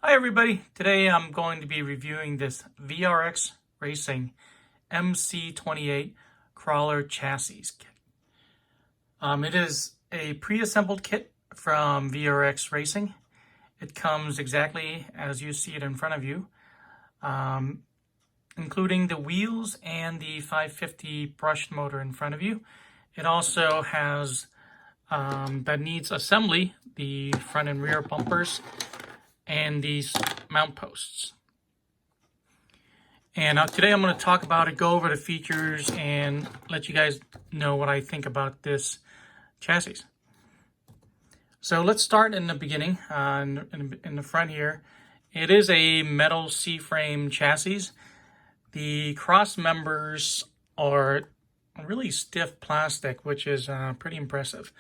Hi everybody, today I'm going to be reviewing this VRX Racing MC28 crawler chassis kit. It is a pre-assembled kit from VRX Racing. It comes exactly as you see it in front of you, including the wheels and the 550 brushed motor in front of you. It also has, that needs assembly, the front and rear bumpers and these mount posts. And today I'm going to talk about it, go over the features, and let you guys know what I think about this chassis. So let's start in the beginning, in the front here. It is a metal C-frame chassis. The cross members are really stiff plastic, which is pretty impressive.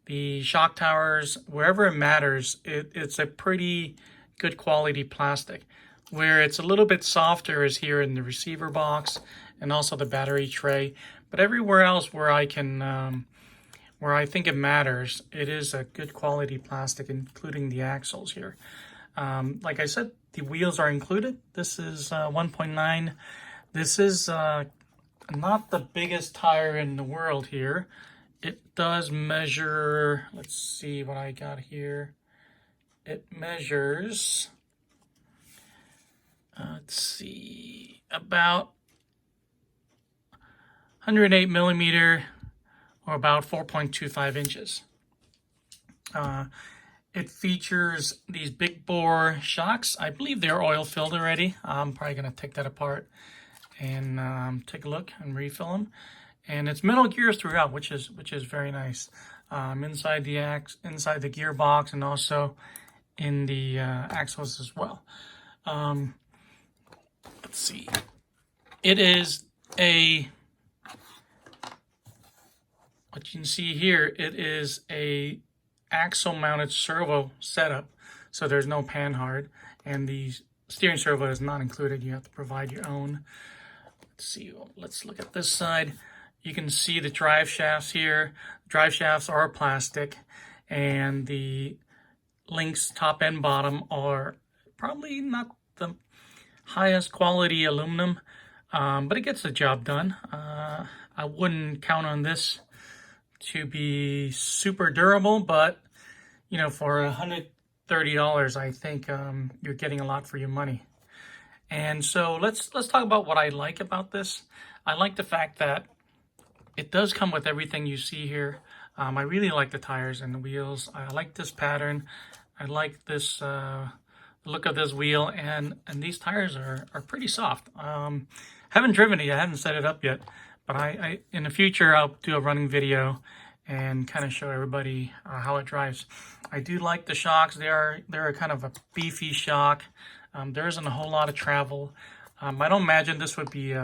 The shock towers, wherever it matters, it's a pretty good quality plastic. Where it's a little bit softer is here in the receiver box and also the battery tray. But everywhere else where I think it matters, it is a good quality plastic, including the axles here. Like I said, the wheels are included. This is 1.9. This is not the biggest tire in the world here. It does measure, let's see what I got here. It measures, let's see, about 108 millimeter or about 4.25 inches. It features these big bore shocks. I believe they're oil filled already. I'm probably going to take that apart and take a look and refill them. And it's metal gears throughout, which is very nice. Inside the gearbox and also in the axles as well. Let's see. It is what you can see here. It is a axle mounted servo setup, so there's no panhard, and the steering servo is not included. You have to provide your own. Let's see. Let's look at this side. You can see the drive shafts here. Drive shafts are plastic, and the links top and bottom are probably not the highest quality aluminum, but it gets the job done. I wouldn't count on this to be super durable, but you know, for $130, I think you're getting a lot for your money. And so let's talk about what I like about this. I like the fact that it does come with everything you see here. I really like the tires and the wheels. I like this pattern. I like this look of this wheel, and these tires are pretty soft. Haven't driven it yet. I haven't set it up yet, but I in the future I'll do a running video and kind of show everybody how it drives. I do like the shocks. They're kind of a beefy shock. There isn't a whole lot of travel. I don't imagine this would be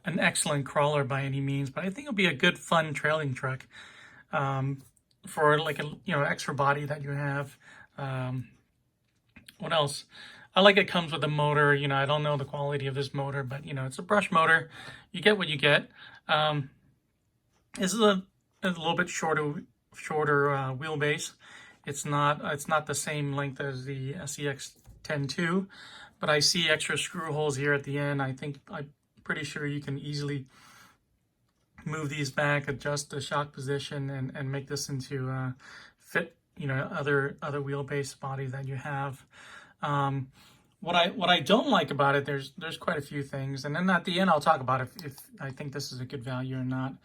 an excellent crawler by any means, but I think it'll be a good, fun trailing truck for like a extra body that you have. What else? I like it comes with a motor. I don't know the quality of this motor, but it's a brush motor. You get what you get. This is a little bit shorter wheelbase. It's not the same length as the SEX 10.2, but I see extra screw holes here at the end. I'm pretty sure you can easily move these back, adjust the shock position, and make this into fit other wheelbase body that you have. What I don't like about it, there's quite a few things, and then at the end I'll talk about if I think this is a good value or not.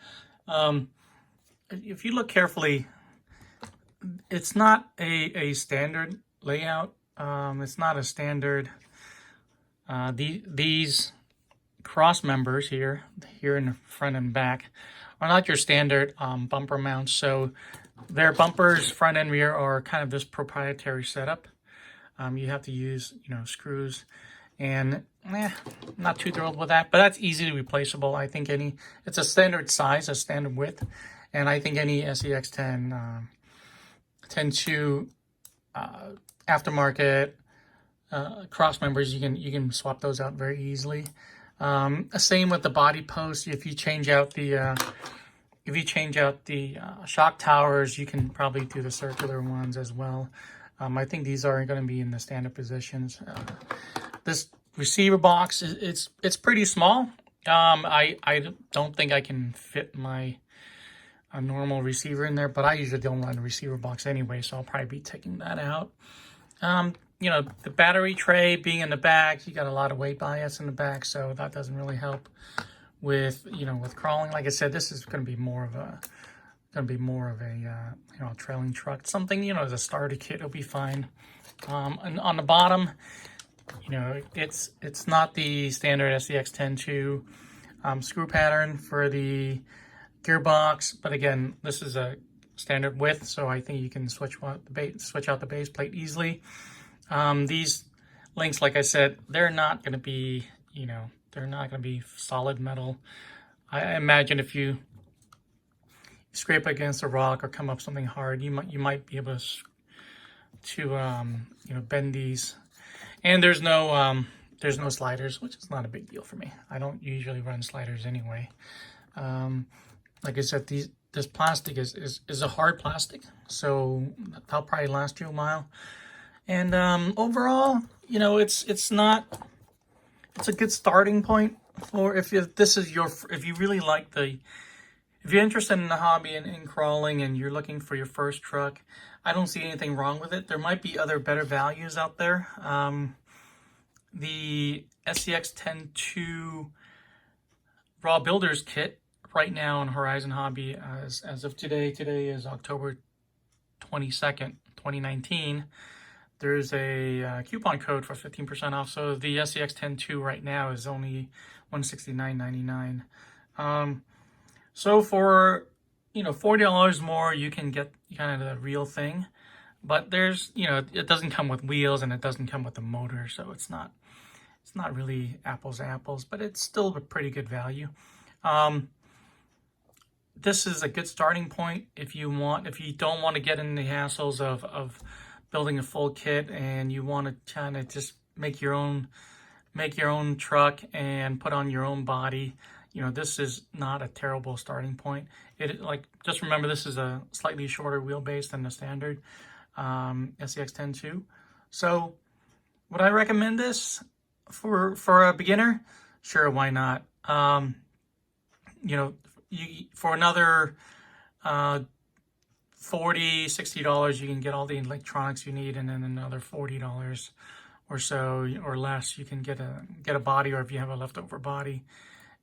If you look carefully, it's not a standard layout. It's not a standard. These cross members here in the front and back are not your standard bumper mounts. So their bumpers, front and rear, are kind of this proprietary setup. You have to use screws, and not too thrilled with that, but that's easily replaceable. I think it's a standard size, a standard width, and I think any SEX 10.2 aftermarket cross members, you can swap those out very easily. Same with the body post. If you change out the shock towers, you can probably do the circular ones as well. I think these are going to be in the standard positions. This receiver box, it's pretty small. I don't think I can fit my normal receiver in there, but I usually don't run a receiver box anyway, so I'll probably be taking that out. You know, the battery tray being in the back, you got a lot of weight bias in the back, so that doesn't really help with, you know, with crawling. Like I said, this is going to be more of a you know, trailing truck. Something, you know, as a starter kit, it'll be fine. And on the bottom, you know, it's not the standard SCX-10.2 screw pattern for the gearbox, but again, this is a standard width, so I think you can switch out the base plate easily. These links, like I said, they're not going to be, you know, they're not going to be solid metal. I imagine if you scrape against a rock or come up something hard, you might be able to you know, bend these. And there's no sliders, which is not a big deal for me. I don't usually run sliders anyway. Like I said, this plastic is a hard plastic, so that'll probably last you a while. And overall, you know, it's a good starting point for if you really like if you're interested in the hobby and in crawling and you're looking for your first truck. I don't see anything wrong with it. There might be other better values out there. The SCX-10.2 Raw Builders Kit right now on Horizon Hobby, as of today is October 22nd, 2019. There's a coupon code for 15% off. So the SCX-10.2 right now is only $169.99. So for, you know, $40 more, you can get kind of the real thing. But there's, you know, it doesn't come with wheels and it doesn't come with a motor, so it's not really apples to apples, but it's still a pretty good value. This is a good starting point if you don't want to get in the hassles of building a full kit and you want to kind of just make your own truck and put on your own body. You know, this is not a terrible starting point. Just remember, this is a slightly shorter wheelbase than the standard SCX-10.2. So would I recommend this for a beginner? Sure, why not? You know, for another $40-$60, you can get all the electronics you need, and then another $40 or so or less, you can get a body, or if you have a leftover body,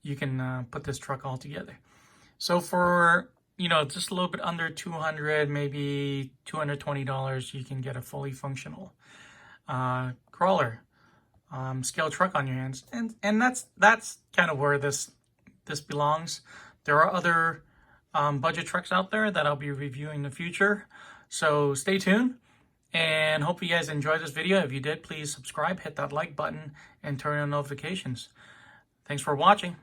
you can put this truck all together. So for, you know, just a little bit under $200, maybe $220, you can get a fully functional crawler scale truck on your hands, and that's kind of where this belongs. There are other budget trucks out there that I'll be reviewing in the future, so stay tuned. And hope you guys enjoyed this video. If you did, please subscribe, hit that like button, and turn on notifications. Thanks for watching.